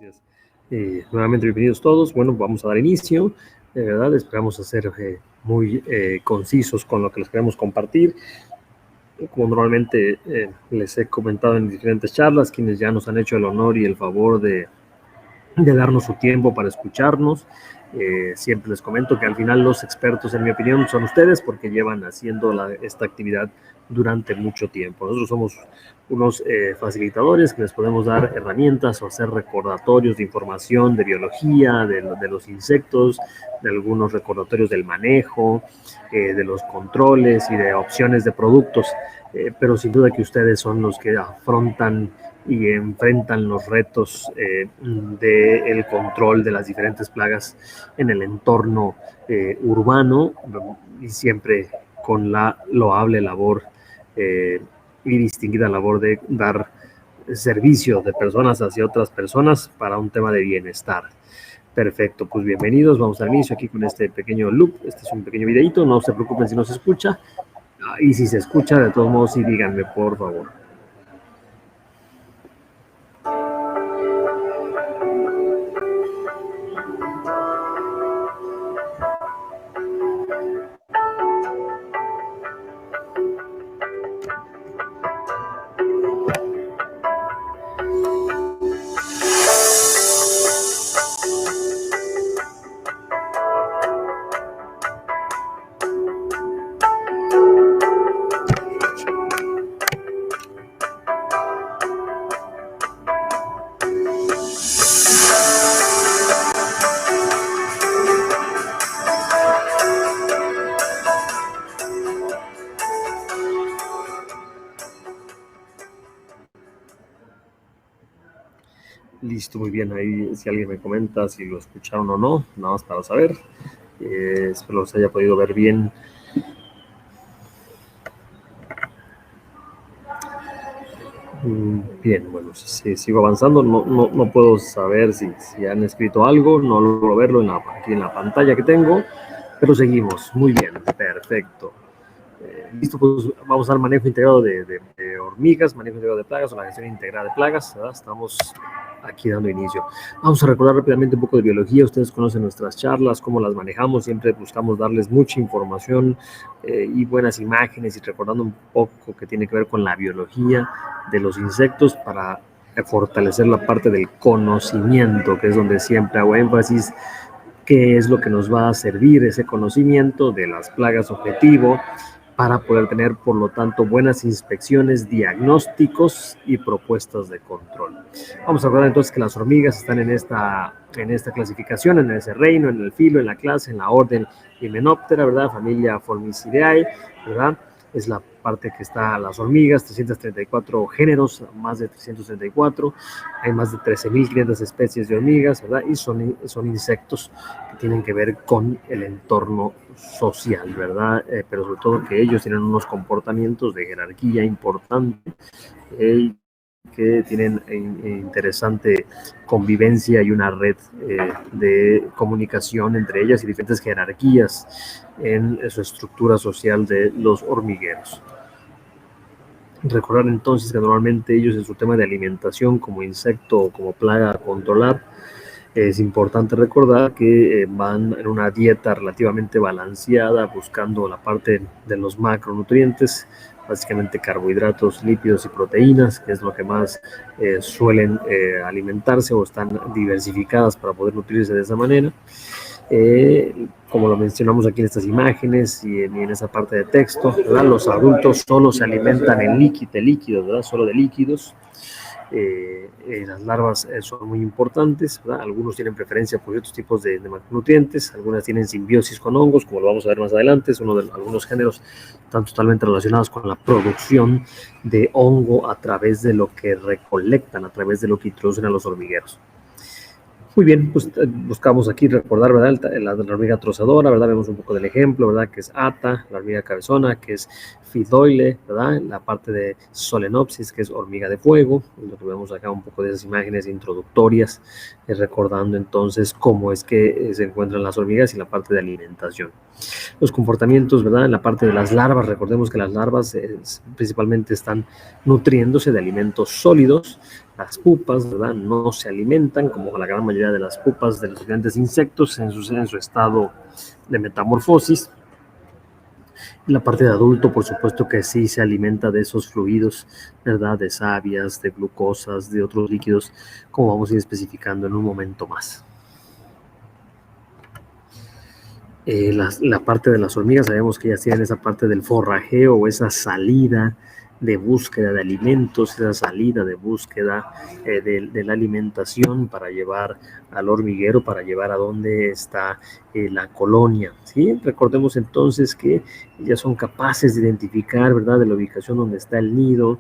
Gracias. Nuevamente bienvenidos todos. Bueno, vamos a dar inicio. De verdad, esperamos ser muy concisos con lo que les queremos compartir. Como normalmente les he comentado en diferentes charlas, quienes ya nos han hecho el honor y el favor de darnos su tiempo para escucharnos. Siempre les comento que al final los expertos, en mi opinión, son ustedes porque llevan haciendo esta actividad durante mucho tiempo. Nosotros somos unos facilitadores que les podemos dar herramientas o hacer recordatorios de información de biología, de los insectos, de algunos recordatorios del manejo, de los controles y de opciones de productos, pero sin duda que ustedes son los que afrontan y enfrentan los retos del control de las diferentes plagas en el entorno urbano, y siempre con la loable labor y distinguida labor de dar servicio de personas hacia otras personas para un tema de bienestar. Perfecto, pues bienvenidos, vamos al inicio aquí con este pequeño loop. Este es un pequeño videito, no se preocupen si no se escucha, y si se escucha, de todos modos, sí díganme, por favor. Listo, muy bien. Ahí si alguien me comenta si lo escucharon o no, nada más para saber. Espero los haya podido ver bien. Bien, bueno, si sigo avanzando, no puedo saber si han escrito algo, no logro verlo aquí en la pantalla que tengo, pero seguimos. Muy bien, perfecto. Listo, pues vamos al manejo integrado de hormigas, manejo integrado de plagas o la gestión integrada de plagas, ¿verdad? Estamos aquí dando inicio. Vamos a recordar rápidamente un poco de biología. Ustedes conocen nuestras charlas, cómo las manejamos. Siempre buscamos darles mucha información y buenas imágenes, y recordando un poco que tiene que ver con la biología de los insectos para fortalecer la parte del conocimiento, que es donde siempre hago énfasis. ¿Qué es lo que nos va a servir ese conocimiento de las plagas objetivo para poder tener, por lo tanto, buenas inspecciones, diagnósticos y propuestas de control? Vamos a recordar entonces que las hormigas están en esta clasificación, en ese reino, en el filo, en la clase, en la orden Hymenoptera, ¿verdad? Familia Formicidae, ¿verdad? Es la parte que está las hormigas, 334 géneros, más de 334, hay más de 13.500 especies de hormigas, ¿verdad? Y son insectos que tienen que ver con el entorno social, ¿verdad? Pero sobre todo que ellos tienen unos comportamientos de jerarquía importante, que tienen interesante convivencia y una red de comunicación entre ellas y diferentes jerarquías en su estructura social de los hormigueros. Recordar entonces que normalmente ellos, en su tema de alimentación como insecto o como plaga a controlar, es importante recordar que van en una dieta relativamente balanceada, buscando la parte de los macronutrientes, básicamente carbohidratos, lípidos y proteínas, que es lo que más suelen alimentarse, o están diversificadas para poder nutrirse de esa manera. Como lo mencionamos aquí en estas imágenes y en esa parte de texto, ¿verdad? Los adultos solo se alimentan de líquidos, ¿verdad? Solo de líquidos. Las larvas son muy importantes, ¿verdad? Algunos tienen preferencia por otros tipos de macronutrientes, algunas tienen simbiosis con hongos, como lo vamos a ver más adelante. Es uno de algunos géneros están totalmente relacionados con la producción de hongo a través de lo que recolectan, a través de lo que introducen a los hormigueros. Muy bien, pues buscamos aquí recordar, ¿verdad? La hormiga trozadora, ¿verdad? Vemos un poco del ejemplo, ¿verdad? Que es Ata, la hormiga cabezona, que es Fidoile, ¿verdad? La parte de Solenopsis, que es hormiga de fuego. Lo que vemos acá, un poco de esas imágenes introductorias, recordando entonces cómo es que se encuentran las hormigas y la parte de alimentación. Los comportamientos, ¿verdad? En la parte de las larvas, recordemos que las larvas principalmente están nutriéndose de alimentos sólidos. Las pupas, ¿verdad? No se alimentan, como la gran mayoría de las pupas de los diferentes insectos en su estado de metamorfosis. La parte de adulto, por supuesto que sí se alimenta de esos fluidos, ¿verdad? De savias, de glucosas, de otros líquidos, como vamos a ir especificando en un momento más. La parte de las hormigas, sabemos que ellas tienen esa parte del forrajeo o esa salida de búsqueda de alimentos, esa salida de búsqueda de la alimentación para llevar al hormiguero, para llevar a donde está la colonia, ¿sí? Recordemos entonces que ellas son capaces de identificar, ¿verdad?, de la ubicación donde está el nido,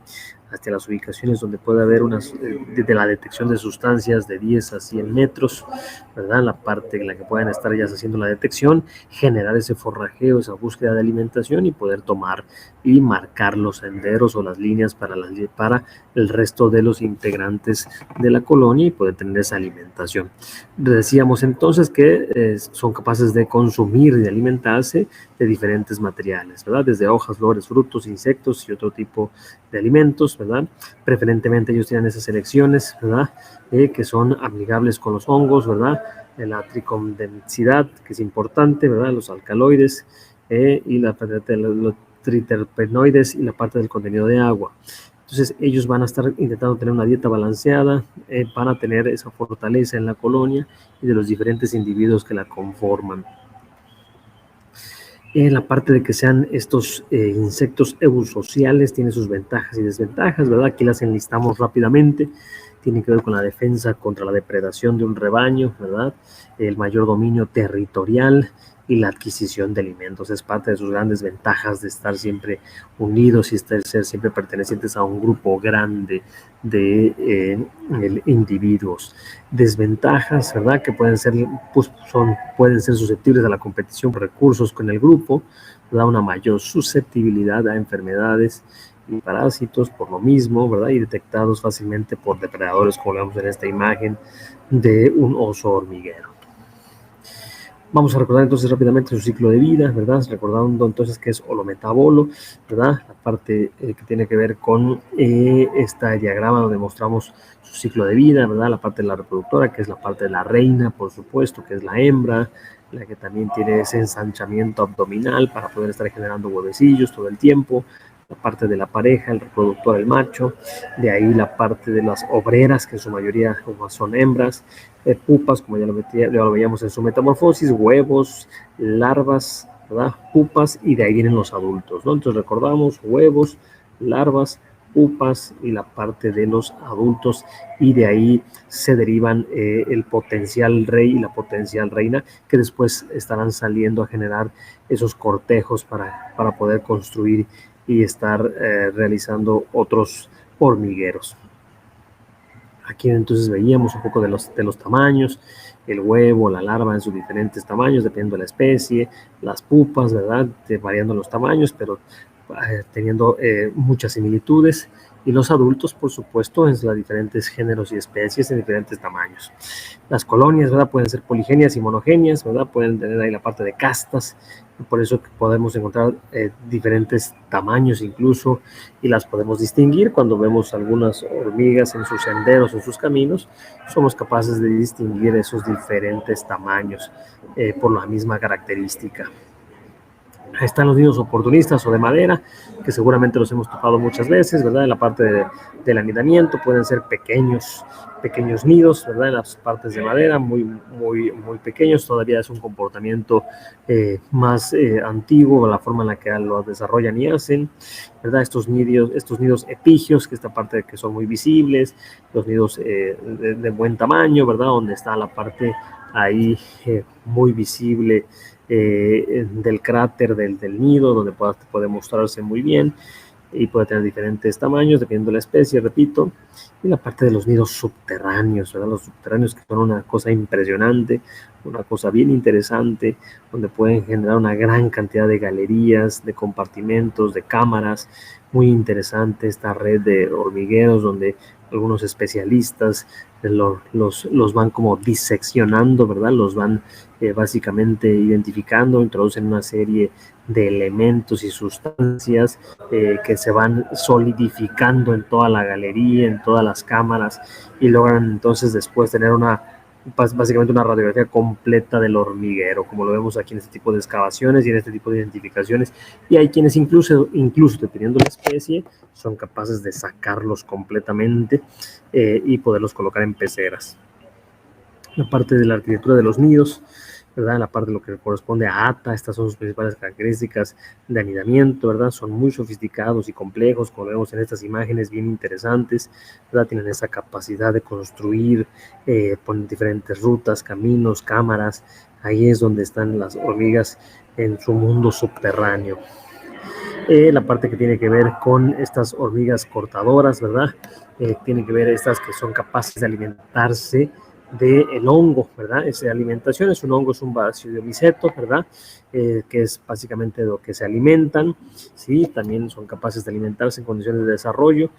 hasta las ubicaciones donde puede haber de la detección de sustancias de 10 a 100 metros, ¿verdad? La parte en la que puedan estar ellas haciendo la detección, generar ese forrajeo, esa búsqueda de alimentación y poder tomar y marcar los senderos o las líneas para el resto de los integrantes de la colonia y poder tener esa alimentación. Decíamos entonces que son capaces de consumir y de alimentarse de diferentes materiales, ¿verdad? Desde hojas, flores, frutos, insectos y otro tipo de alimentos, ¿verdad? Preferentemente ellos tienen esas selecciones, ¿verdad? Que son amigables con los hongos, ¿verdad? La tricondensidad, que es importante, ¿verdad? Los alcaloides y los triterpenoides y la parte del contenido de agua. Entonces ellos van a estar intentando tener una dieta balanceada para tener esa fortaleza en la colonia y de los diferentes individuos que la conforman. La parte de que sean estos insectos eusociales tiene sus ventajas y desventajas, ¿verdad? Aquí las enlistamos rápidamente. Tiene que ver con la defensa contra la depredación de un rebaño, ¿verdad? El mayor dominio territorial y la adquisición de alimentos. Es parte de sus grandes ventajas de estar siempre unidos y ser siempre pertenecientes a un grupo grande de individuos. Desventajas, ¿verdad? Que pueden ser susceptibles a la competición por recursos con el grupo, da una mayor susceptibilidad a enfermedades y parásitos por lo mismo, ¿verdad? Y detectados fácilmente por depredadores, como vemos en esta imagen de un oso hormiguero. Vamos a recordar entonces rápidamente su ciclo de vida, ¿verdad? Recordando entonces que es holometabolo, ¿verdad? La parte que tiene que ver con este diagrama donde mostramos su ciclo de vida, ¿verdad? La parte de la reproductora, que es la parte de la reina, por supuesto, que es la hembra, la que también tiene ese ensanchamiento abdominal para poder estar generando huevecillos todo el tiempo, la parte de la pareja, el reproductor, el macho, de ahí la parte de las obreras, que en su mayoría son hembras, pupas, como ya lo veíamos en su metamorfosis, huevos, larvas, ¿verdad? Pupas, y de ahí vienen los adultos, ¿no? Entonces recordamos huevos, larvas, pupas y la parte de los adultos, y de ahí se derivan el potencial rey y la potencial reina, que después estarán saliendo a generar esos cortejos para poder construir y estar realizando otros hormigueros. Aquí entonces veíamos un poco de los tamaños, el huevo, la larva en sus diferentes tamaños, dependiendo de la especie, las pupas, ¿verdad? Variando los tamaños, pero teniendo muchas similitudes, y los adultos, por supuesto, en los diferentes géneros y especies en diferentes tamaños. Las colonias, ¿verdad? Pueden ser poligenias y monogenias, ¿verdad? Pueden tener ahí la parte de castas, por eso podemos encontrar diferentes tamaños incluso, y las podemos distinguir cuando vemos algunas hormigas en sus senderos, en sus caminos, somos capaces de distinguir esos diferentes tamaños por la misma característica. Están los nidos oportunistas o de madera, que seguramente los hemos topado muchas veces, ¿verdad? En la parte del anidamiento pueden ser pequeños nidos, ¿verdad? En las partes de madera, muy pequeños. Todavía es un comportamiento más antiguo, la forma en la que lo desarrollan y hacen, ¿verdad? Estos nidos epigios, que esta parte que son muy visibles, los nidos de buen tamaño, ¿verdad? Donde está la parte ahí muy visible del cráter del nido, donde puede mostrarse muy bien y puede tener diferentes tamaños dependiendo de la especie, repito. Y la parte de los nidos subterráneos, ¿verdad? Los subterráneos, que son una cosa impresionante, una cosa bien interesante, donde pueden generar una gran cantidad de galerías, de compartimentos, de cámaras, muy interesante esta red de hormigueros donde algunos especialistas los van como diseccionando, ¿verdad? Los van básicamente identificando, introducen una serie de elementos y sustancias que se van solidificando en toda la galería, en todas las cámaras, y logran entonces después tener básicamente una radiografía completa del hormiguero, como lo vemos aquí en este tipo de excavaciones y en este tipo de identificaciones. Y hay quienes incluso dependiendo de la especie, son capaces de sacarlos completamente y poderlos colocar en peceras. La parte de la arquitectura de los nidos, ¿verdad? La parte de lo que corresponde a ATA, estas son sus principales características de anidamiento, ¿verdad? Son muy sofisticados y complejos, como vemos en estas imágenes, bien interesantes, ¿verdad? Tienen esa capacidad de construir, ponen diferentes rutas, caminos, cámaras. Ahí es donde están las hormigas en su mundo subterráneo. La parte que tiene que ver con estas hormigas cortadoras, ¿verdad? Tiene que ver estas que son capaces de alimentarse del hongo, ¿verdad? Esa alimentación es un hongo, es un basidiomyceto, ¿verdad? Que es básicamente de lo que se alimentan, ¿sí? También son capaces de alimentarse en condiciones de desarrollo,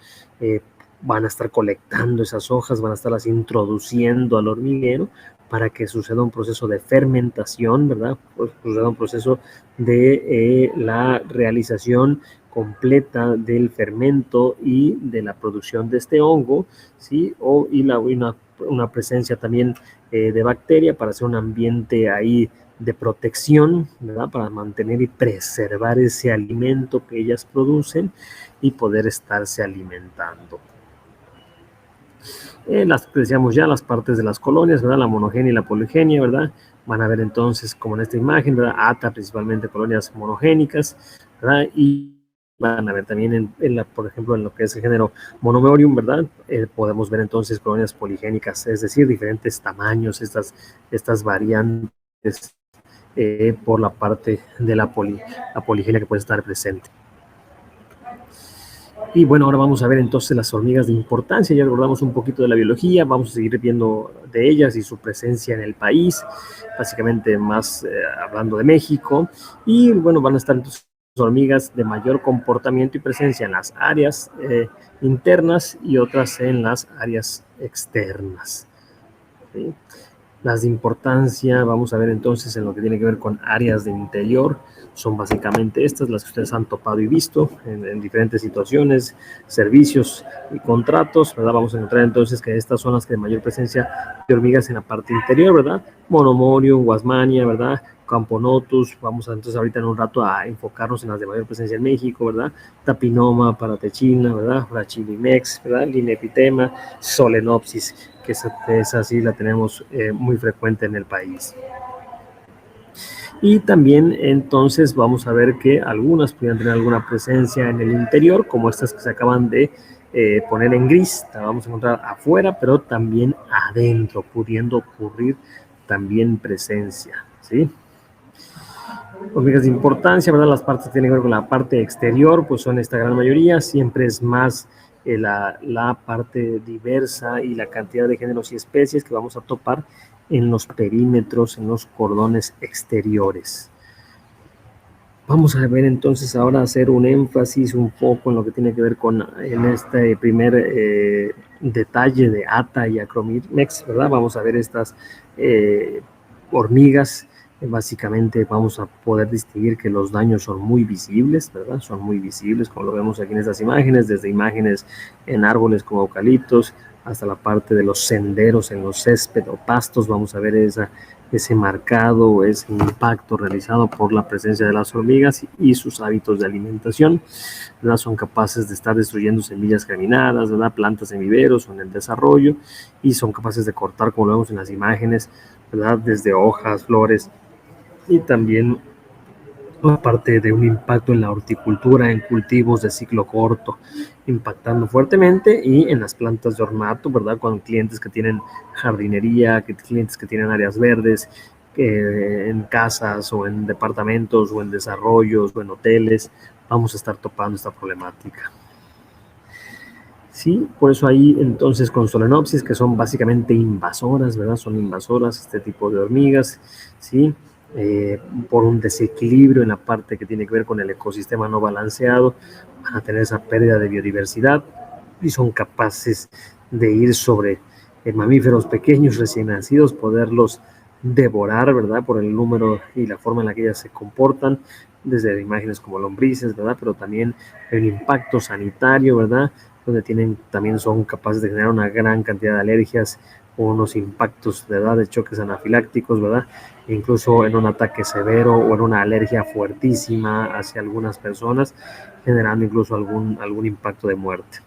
van a estar colectando esas hojas, van a estarlas introduciendo al hormiguero para que suceda un proceso de fermentación, ¿verdad? Pues suceda un proceso de la realización completa del fermento y de la producción de este hongo, ¿sí? Y una presencia también de bacteria para hacer un ambiente ahí de protección, ¿verdad? Para mantener y preservar ese alimento que ellas producen y poder estarse alimentando. Decíamos ya las partes de las colonias, ¿verdad? La monogenia y la poligenia, ¿verdad? Van a ver entonces, como en esta imagen, ¿verdad? ATA, principalmente colonias monogénicas, ¿verdad? Y van a ver también, por ejemplo, en lo que es el género Monomorium, ¿verdad? Podemos ver entonces colonias poligénicas, es decir, diferentes tamaños, estas variantes por la parte de la poligenia que puede estar presente. Y bueno, ahora vamos a ver entonces las hormigas de importancia. Ya abordamos un poquito de la biología, vamos a seguir viendo de ellas y su presencia en el país, básicamente más hablando de México. Y bueno, van a estar entonces hormigas de mayor comportamiento y presencia en las áreas internas y otras en las áreas externas. ¿Sí? Las de importancia, vamos a ver entonces en lo que tiene que ver con áreas de interior, son básicamente estas, las que ustedes han topado y visto en diferentes situaciones, servicios y contratos, ¿verdad? Vamos a encontrar entonces que estas son las que de mayor presencia de hormigas en la parte interior, ¿verdad? Monomorium, Guasmania, ¿verdad? Camponotus, vamos a entonces ahorita en un rato a enfocarnos en las de mayor presencia en México, ¿verdad? Tapinoma, Paratechina, ¿verdad? Brachilimex, ¿verdad? Linepitema, Solenopsis, que esa sí la tenemos muy frecuente en el país. Y también entonces vamos a ver que algunas pudieran tener alguna presencia en el interior, como estas que se acaban de poner en gris, la vamos a encontrar afuera, pero también adentro, pudiendo ocurrir también presencia, ¿sí? Hormigas de importancia, ¿verdad? Las partes que tienen que ver con la parte exterior, pues son esta gran mayoría, siempre es más la parte diversa y la cantidad de géneros y especies que vamos a topar en los perímetros, en los cordones exteriores. Vamos a ver entonces ahora hacer un énfasis, un foco en lo que tiene que ver en este primer detalle de ATA y Acromimex, ¿verdad? Vamos a ver estas hormigas. Básicamente vamos a poder distinguir que los daños son muy visibles, ¿verdad? Son muy visibles, como lo vemos aquí en estas imágenes, desde imágenes en árboles como eucaliptos hasta la parte de los senderos en los césped o pastos. Vamos a ver ese marcado o ese impacto realizado por la presencia de las hormigas y sus hábitos de alimentación, ¿verdad? Son capaces de estar destruyendo semillas germinadas, ¿verdad? Plantas en viveros o en el desarrollo, y son capaces de cortar, como lo vemos en las imágenes, ¿verdad? Desde hojas, flores, y también aparte de un impacto en la horticultura, en cultivos de ciclo corto, impactando fuertemente, y en las plantas de ornato, ¿verdad? Con clientes que tienen jardinería, clientes que tienen áreas verdes, en casas o en departamentos o en desarrollos o en hoteles, vamos a estar topando esta problemática. Sí, por eso ahí entonces con Solenopsis, que son básicamente invasoras, ¿verdad? Son invasoras este tipo de hormigas, ¿sí? por un desequilibrio en la parte que tiene que ver con el ecosistema no balanceado, van a tener esa pérdida de biodiversidad y son capaces de ir sobre mamíferos pequeños recién nacidos, poderlos devorar, ¿verdad? Por el número y la forma en la que ellas se comportan, desde imágenes como lombrices, ¿verdad? Pero también el impacto sanitario, ¿verdad? Donde también son capaces de generar una gran cantidad de alergias o unos impactos, ¿verdad? De choques anafilácticos, ¿verdad? E incluso en un ataque severo o en una alergia fuertísima hacia algunas personas, generando incluso algún impacto de muerte.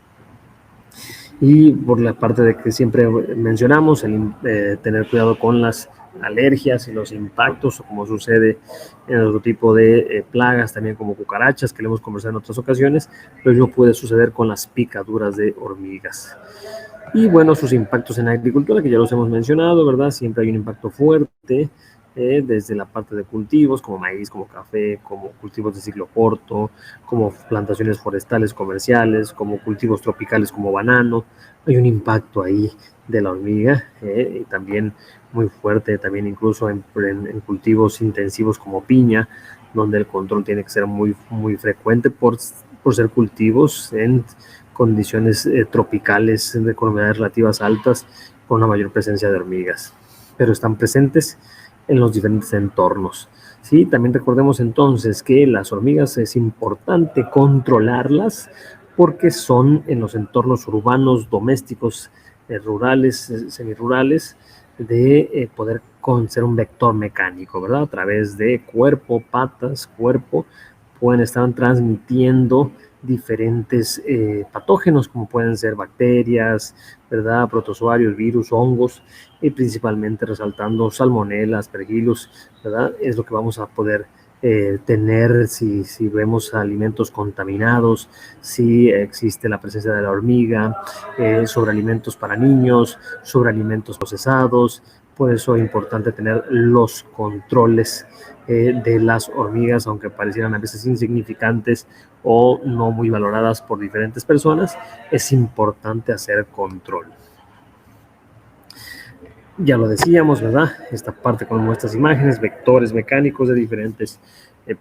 Y por la parte de que siempre mencionamos, tener cuidado con las alergias y los impactos, o como sucede en otro tipo de plagas, también como cucarachas, que le hemos conversado en otras ocasiones, pero no puede suceder con las picaduras de hormigas. Y bueno, sus impactos en la agricultura, que ya los hemos mencionado, ¿verdad? Siempre hay un impacto fuerte, desde la parte de cultivos, como maíz, como café, como cultivos de ciclo corto, como plantaciones forestales comerciales, como cultivos tropicales como banano. Hay un impacto ahí de la hormiga, y también muy fuerte, también incluso en cultivos intensivos como piña, donde el control tiene que ser muy frecuente por ser cultivos en condiciones tropicales con humedades relativas altas, con una mayor presencia de hormigas, pero están presentes en los diferentes entornos. Sí, también recordemos entonces que las hormigas es importante controlarlas porque son en los entornos urbanos, domésticos, rurales, semirurales, de poder ser un vector mecánico, ¿verdad? A través de cuerpo, patas, cuerpo, pueden estar transmitiendo diferentes patógenos, como pueden ser bacterias, ¿verdad? Protozoarios, virus, hongos, y principalmente resaltando salmonella, aspergillus, ¿verdad? Es lo que vamos a poder tener si vemos alimentos contaminados, si existe la presencia de la hormiga, sobre alimentos para niños, sobre alimentos procesados. Por eso es importante tener los controles de las hormigas, aunque parecieran a veces insignificantes o no muy valoradas por diferentes personas, es importante hacer control. Ya lo decíamos, ¿verdad? Esta parte con nuestras imágenes, vectores mecánicos de diferentes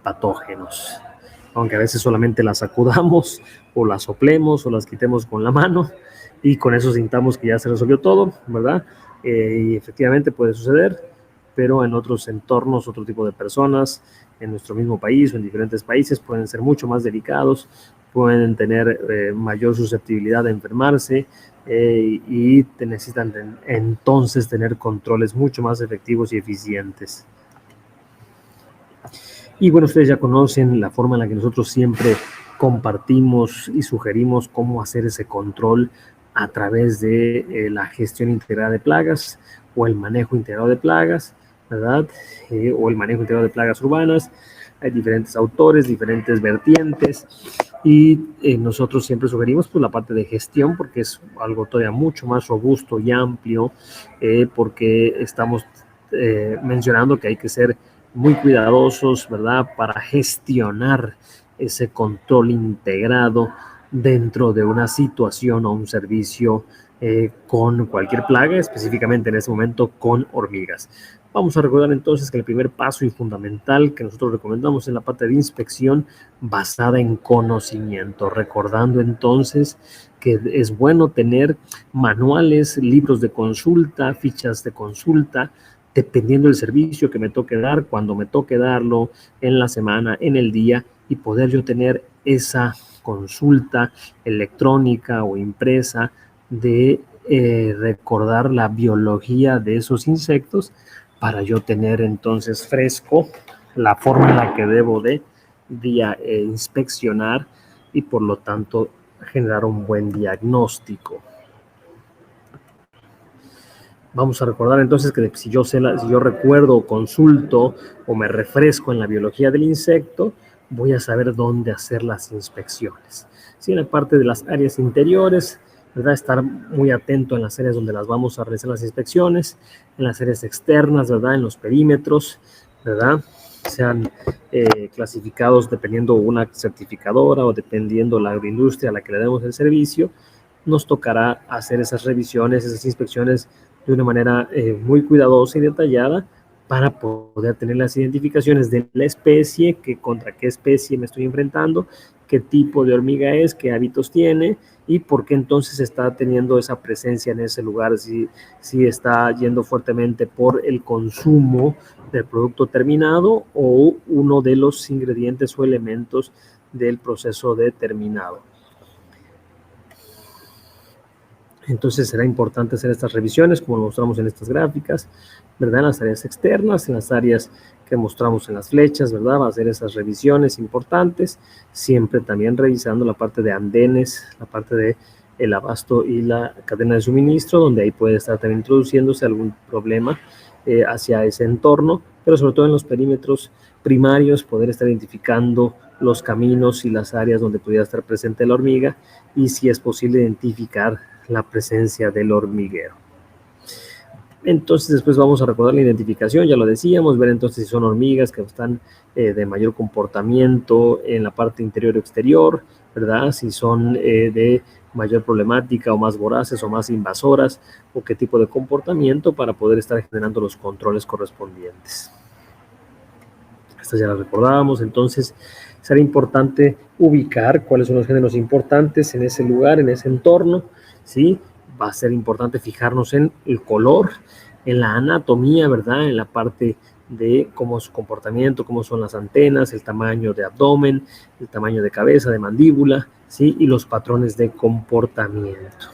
patógenos. Aunque a veces solamente las sacudamos o las soplemos o las quitemos con la mano y con eso sintamos que ya se resolvió todo, ¿verdad? Y efectivamente puede suceder, pero en otros entornos, otro tipo de personas, en nuestro mismo país o en diferentes países, pueden ser mucho más delicados, pueden tener mayor susceptibilidad de enfermarse, y necesitan entonces tener controles mucho más efectivos y eficientes. Y bueno, ustedes ya conocen la forma en la que nosotros siempre compartimos y sugerimos cómo hacer ese control a través de la gestión integrada de plagas o el manejo integrado de plagas, ¿verdad? O el manejo integrado de plagas urbanas. Hay diferentes autores, diferentes vertientes, y nosotros siempre sugerimos pues, la parte de gestión, porque es algo todavía mucho más robusto y amplio, porque estamos mencionando que hay que ser muy cuidadosos, ¿verdad?, para gestionar ese control integrado dentro de una situación o un servicio con cualquier plaga, específicamente en este momento con hormigas. Vamos a recordar entonces que el primer paso y fundamental que nosotros recomendamos es la parte de inspección basada en conocimiento, recordando entonces que es bueno tener manuales, libros de consulta, fichas de consulta, dependiendo del servicio que me toque dar, cuando me toque darlo, en la semana, en el día, y poder yo tener esa consulta electrónica o impresa de recordar la biología de esos insectos para yo tener entonces fresco la forma en la que debo de inspeccionar y por lo tanto generar un buen diagnóstico. Vamos a recordar entonces que si yo recuerdo o consulto o me refresco en la biología del insecto, voy a saber dónde hacer las inspecciones. Sí, en la parte de las áreas interiores, ¿verdad? Estar muy atento en las áreas donde las vamos a realizar las inspecciones, en las áreas externas, ¿verdad? En los perímetros, ¿verdad? Sean clasificados dependiendo una certificadora o dependiendo la agroindustria a la que le demos el servicio, nos tocará hacer esas revisiones, esas inspecciones de una manera muy cuidadosa y detallada para poder tener las identificaciones de la especie, que contra qué especie me estoy enfrentando, qué tipo de hormiga es, qué hábitos tiene y por qué entonces está teniendo esa presencia en ese lugar, si está yendo fuertemente por el consumo del producto terminado o uno de los ingredientes o elementos del proceso determinado. Entonces será importante hacer estas revisiones, como lo mostramos en estas gráficas, ¿verdad? En las áreas externas, en las áreas que mostramos en las flechas, ¿verdad? Va a hacer esas revisiones importantes, siempre también revisando la parte de andenes, la parte de el abasto y la cadena de suministro, donde ahí puede estar también introduciéndose algún problema hacia ese entorno, pero sobre todo en los perímetros primarios, poder estar identificando los caminos y las áreas donde pudiera estar presente la hormiga y si es posible identificar la presencia del hormiguero. Entonces después vamos a recordar la identificación, ya lo decíamos, ver entonces si son hormigas que están de mayor comportamiento en la parte interior o exterior, ¿verdad? Si son de mayor problemática o más voraces o más invasoras o qué tipo de comportamiento para poder estar generando los controles correspondientes. Estas ya las recordábamos, entonces será importante ubicar cuáles son los géneros importantes en ese lugar, en ese entorno, ¿sí? Va a ser importante fijarnos en el color, en la anatomía, ¿verdad? En la parte de cómo es su comportamiento, cómo son las antenas, el tamaño de abdomen, el tamaño de cabeza, de mandíbula, ¿sí? Y los patrones de comportamiento.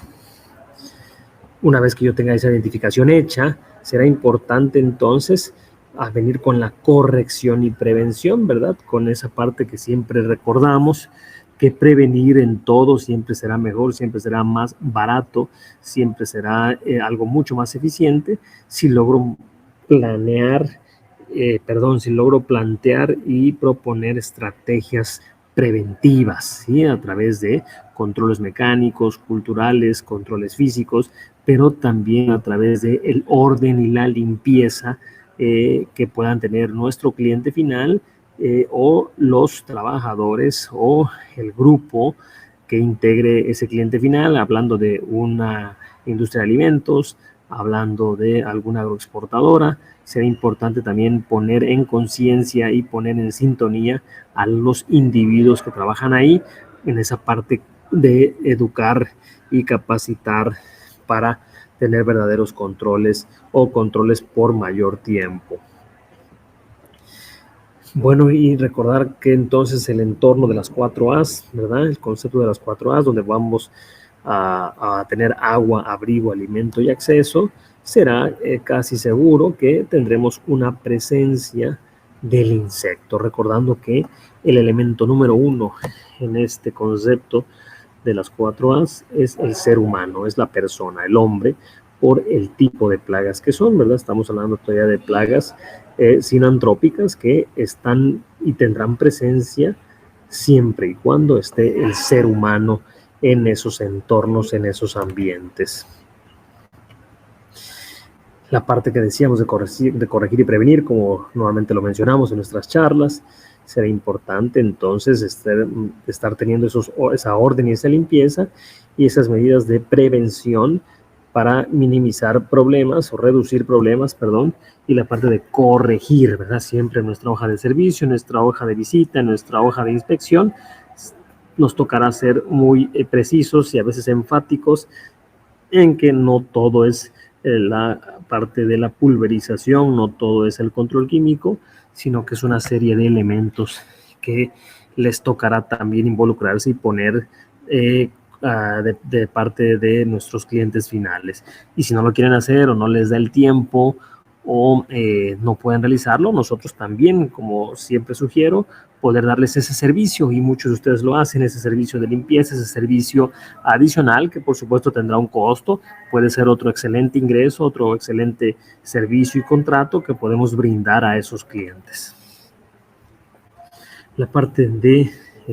Una vez que yo tenga esa identificación hecha, será importante entonces a venir con la corrección y prevención, ¿verdad? Con esa parte que siempre recordamos, que prevenir en todo siempre será mejor, siempre será más barato, siempre será algo mucho más eficiente si logro si logro plantear y proponer estrategias preventivas, ¿sí? A través de controles mecánicos, culturales, controles físicos, pero también a través del orden y la limpieza que puedan tener nuestro cliente final o los trabajadores o el grupo que integre ese cliente final, hablando de una industria de alimentos, hablando de alguna agroexportadora. Será importante también poner en conciencia y poner en sintonía a los individuos que trabajan ahí en esa parte de educar y capacitar para tener verdaderos controles o controles por mayor tiempo. Bueno, y recordar que entonces el entorno de las 4 A's, ¿verdad? El concepto de las 4 A's, donde vamos a tener agua, abrigo, alimento y acceso, será casi seguro que tendremos una presencia del insecto, recordando que el elemento número 1 en este concepto de las 4 A's es el ser humano, es la persona, el hombre, por el tipo de plagas que son, ¿verdad? Estamos hablando todavía de plagas sinantrópicas que están y tendrán presencia siempre y cuando esté el ser humano en esos entornos, en esos ambientes. La parte que decíamos de corregir y prevenir, como nuevamente lo mencionamos en nuestras charlas, será importante entonces estar teniendo esa orden y esa limpieza y esas medidas de prevención para minimizar problemas o reducir problemas, perdón, y la parte de corregir, ¿verdad? Siempre en nuestra hoja de servicio, en nuestra hoja de visita, en nuestra hoja de inspección, nos tocará ser muy precisos y a veces enfáticos en que no todo es la parte de la pulverización, no todo es el control químico, sino que es una serie de elementos que les tocará también involucrarse y poner de parte de nuestros clientes finales. Y si no lo quieren hacer o no les da el tiempo o no pueden realizarlo, nosotros también, como siempre sugiero, poder darles ese servicio, y muchos de ustedes lo hacen, ese servicio de limpieza, ese servicio adicional que por supuesto tendrá un costo, puede ser otro excelente ingreso, otro excelente servicio y contrato que podemos brindar a esos clientes. La parte de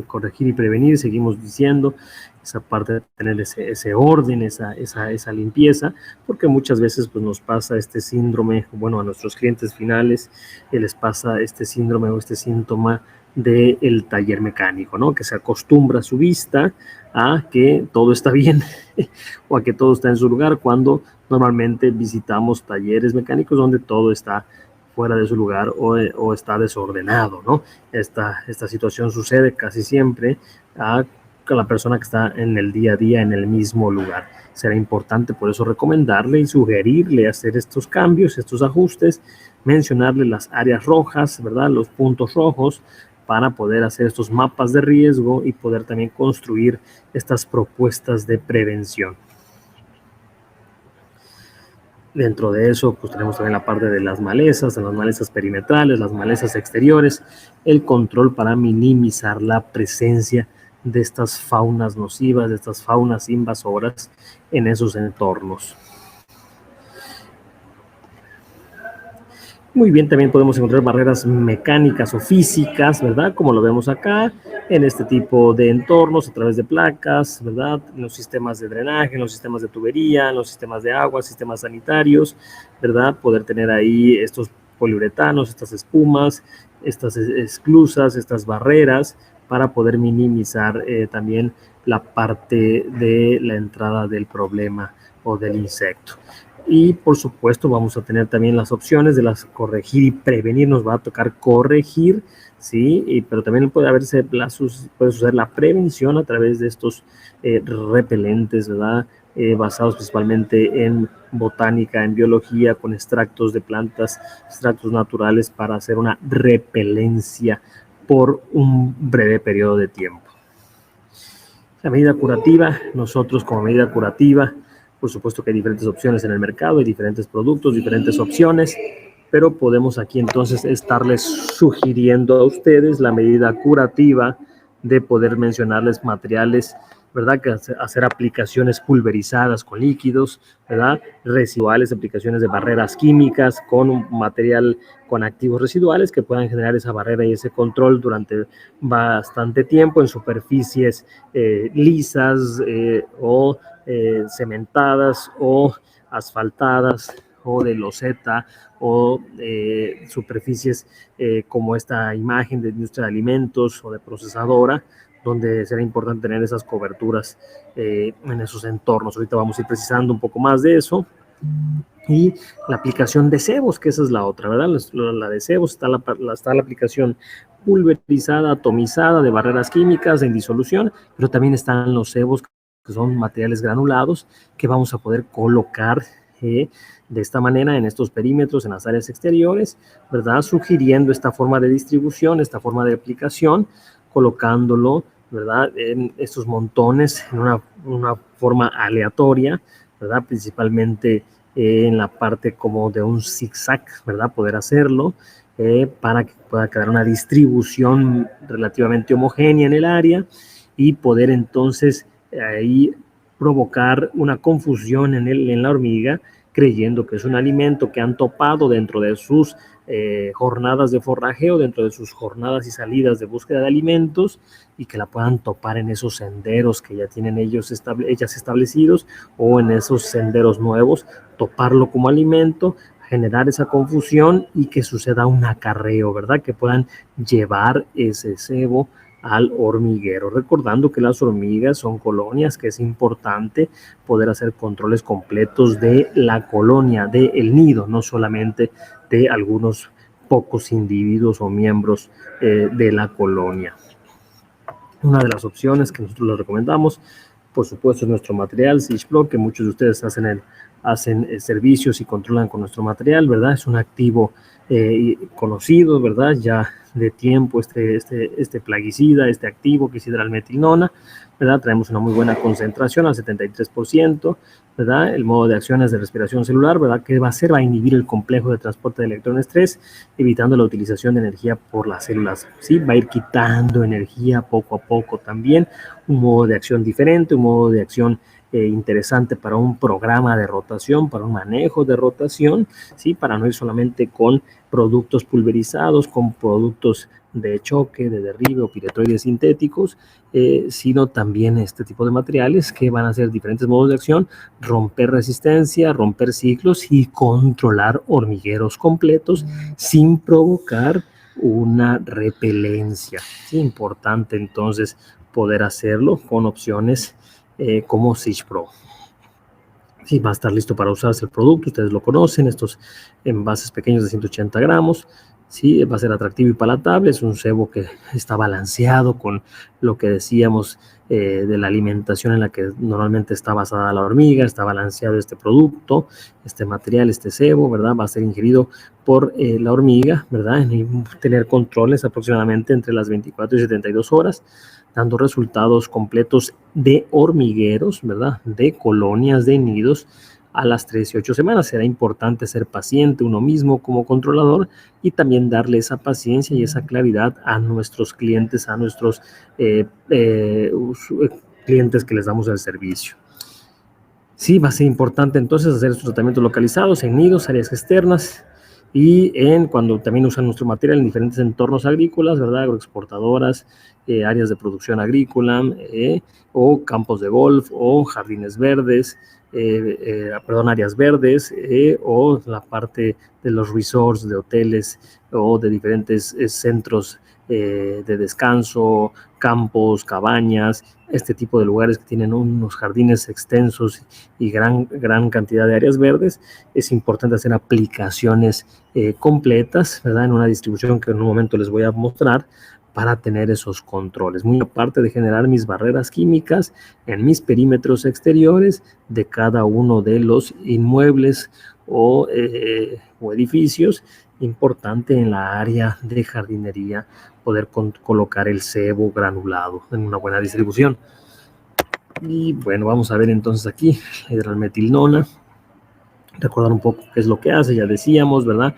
corregir y prevenir, seguimos diciendo, esa parte de tener ese orden, esa limpieza, porque muchas veces pues, nos pasa este síndrome, bueno, a nuestros clientes finales les pasa este síndrome o este síntoma del taller mecánico, ¿no? Que se acostumbra a su vista a que todo está bien o a que todo está en su lugar, cuando normalmente visitamos talleres mecánicos donde todo está fuera de su lugar o está desordenado, ¿no? Esta situación sucede casi siempre a la persona que está en el día a día en el mismo lugar. Será importante por eso recomendarle y sugerirle hacer estos cambios, estos ajustes, mencionarle las áreas rojas, ¿verdad? Los puntos rojos, para poder hacer estos mapas de riesgo y poder también construir estas propuestas de prevención. Dentro de eso, pues tenemos también la parte de las malezas perimetrales, las malezas exteriores, el control para minimizar la presencia de estas faunas nocivas, de estas faunas invasoras en esos entornos. Muy bien, también podemos encontrar barreras mecánicas o físicas, ¿verdad? Como lo vemos acá, en este tipo de entornos, a través de placas, ¿verdad? En los sistemas de drenaje, en los sistemas de tubería, en los sistemas de agua, sistemas sanitarios, ¿verdad? Poder tener ahí estos poliuretanos, estas espumas, estas esclusas, estas barreras, para poder minimizar también la parte de la entrada del problema o del insecto. Y por supuesto vamos a tener también las opciones de las corregir y prevenir. Nos va a tocar corregir, ¿sí? Pero también puede suceder la prevención a través de estos repelentes, ¿verdad? Basados principalmente en botánica, en biología, con extractos de plantas, extractos naturales, para hacer una repelencia por un breve periodo de tiempo. La medida curativa, nosotros como medida curativa, por supuesto que hay diferentes opciones en el mercado, hay diferentes productos, diferentes opciones, pero podemos aquí entonces estarles sugiriendo a ustedes la medida curativa de poder mencionarles materiales, ¿verdad? Que hacer aplicaciones pulverizadas con líquidos, ¿verdad? Residuales, aplicaciones de barreras químicas con un material con activos residuales que puedan generar esa barrera y ese control durante bastante tiempo en superficies lisas o cementadas o asfaltadas o de loseta o superficies como esta imagen de industria de alimentos o de procesadora, donde será importante tener esas coberturas en esos entornos. Ahorita vamos a ir precisando un poco más de eso. Y la aplicación de cebos, que esa es la otra, ¿verdad? La de cebos, está la aplicación pulverizada, atomizada de barreras químicas en disolución, pero también están los cebos, que son materiales granulados, que vamos a poder colocar de esta manera en estos perímetros, en las áreas exteriores, ¿verdad? Sugiriendo esta forma de distribución, esta forma de aplicación, colocándolo, ¿verdad? En estos montones, en una forma aleatoria, ¿verdad? Principalmente en la parte como de un zigzag, ¿verdad? Poder hacerlo para que pueda quedar una distribución relativamente homogénea en el área y poder entonces ahí provocar una confusión en la hormiga, creyendo que es un alimento que han topado dentro de sus jornadas de forrajeo, dentro de sus jornadas y salidas de búsqueda de alimentos, y que la puedan topar en esos senderos que ya tienen ellas establecidos o en esos senderos nuevos, toparlo como alimento, generar esa confusión y que suceda un acarreo, ¿verdad? Que puedan llevar ese cebo al hormiguero, recordando que las hormigas son colonias, que es importante poder hacer controles completos de la colonia, del nido, no solamente de algunos pocos individuos o miembros de la colonia. Una de las opciones que nosotros les recomendamos, por supuesto, es nuestro material SichePro, que muchos de ustedes hacen servicios y controlan con nuestro material, ¿verdad? Es un activo conocido, ¿verdad? Ya de tiempo este plaguicida, este activo que es hidralmetilnona, ¿verdad? Traemos una muy buena concentración al 73%, ¿verdad? El modo de acción es de respiración celular, ¿verdad? ¿Qué va a hacer? Va a inhibir el complejo de transporte de electrones 3, evitando la utilización de energía por las células, ¿sí? Va a ir quitando energía poco a poco también, un modo de acción diferente, un modo de acción interesante para un programa de rotación, para un manejo de rotación, ¿sí? Para no ir solamente con productos pulverizados, con productos de choque, de derribe o piretoides sintéticos, sino también este tipo de materiales que van a hacer diferentes modos de acción, romper resistencia, romper ciclos y controlar hormigueros completos sin provocar una repelencia. Es importante entonces poder hacerlo con opciones como SichePro. Sí, va a estar listo para usarse el producto, ustedes lo conocen, estos envases pequeños de 180 gramos, sí, va a ser atractivo y palatable, es un cebo que está balanceado con lo que decíamos de la alimentación en la que normalmente está basada la hormiga, está balanceado este producto, este material, este cebo, ¿verdad? Va a ser ingerido por la hormiga, ¿verdad? Y tener controles aproximadamente entre las 24 y 72 horas, dando resultados completos de hormigueros, ¿verdad? De colonias, de nidos a las 3 y 8 semanas. Será importante ser paciente uno mismo como controlador y también darle esa paciencia y esa claridad a nuestros clientes, a nuestros clientes que les damos el servicio. Sí, va a ser importante entonces hacer estos tratamientos localizados en nidos, áreas externas y cuando también usan nuestro material en diferentes entornos agrícolas, ¿verdad? Agroexportadoras, áreas de producción agrícola o campos de golf o jardines verdes, áreas verdes o la parte de los resorts, de hoteles o de diferentes centros de descanso, campos, cabañas, este tipo de lugares que tienen unos jardines extensos y gran cantidad de áreas verdes. Es importante hacer aplicaciones completas, ¿verdad? En una distribución que en un momento les voy a mostrar para tener esos controles. Muy aparte de generar mis barreras químicas en mis perímetros exteriores de cada uno de los inmuebles o edificios, importante en la área de jardinería poder colocar el cebo granulado en una buena distribución. Y bueno, vamos a ver entonces aquí la hidralmetilnona. Recordar un poco qué es lo que hace, ya decíamos, ¿verdad?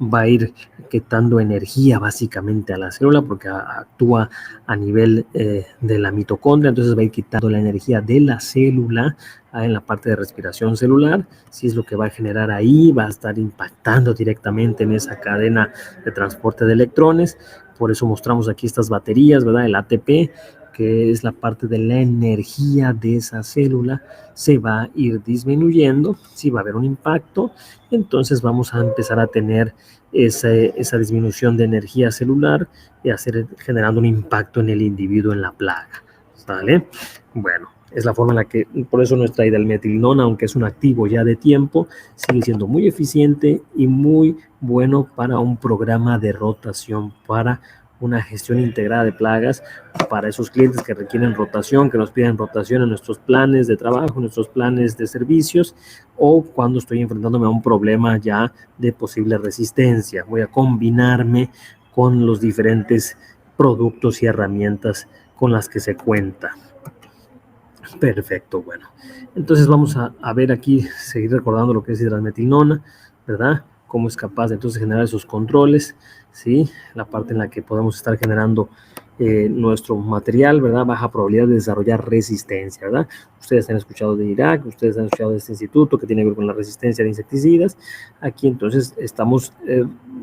Va a ir quitando energía básicamente a la célula porque actúa a nivel de la mitocondria, entonces va a ir quitando la energía de la célula en la parte de respiración celular, si es lo que va a generar ahí, va a estar impactando directamente en esa cadena de transporte de electrones. Por eso mostramos aquí estas baterías, ¿verdad? El ATP, que es la parte de la energía de esa célula, se va a ir disminuyendo, sí va a haber un impacto, entonces vamos a empezar a tener esa disminución de energía celular y generando un impacto en el individuo, en la plaga, ¿vale? Bueno, es la forma en la que, por eso nuestra hidralmetilnona, aunque es un activo ya de tiempo, sigue siendo muy eficiente y muy bueno para un programa de rotación, para una gestión integrada de plagas para esos clientes que requieren rotación, que nos piden rotación en nuestros planes de trabajo, en nuestros planes de servicios, o cuando estoy enfrentándome a un problema ya de posible resistencia. Voy a combinarme con los diferentes productos y herramientas con las que se cuenta. Perfecto, bueno. Entonces vamos a ver aquí, seguir recordando lo que es hidralmetilnona, ¿verdad? Cómo es capaz de entonces generar esos controles, ¿sí? La parte en la que podemos estar generando nuestro material, ¿verdad? Baja probabilidad de desarrollar resistencia, ¿verdad? Ustedes han escuchado de Irak, ustedes han escuchado de este instituto que tiene que ver con la resistencia de insecticidas. Aquí entonces estamos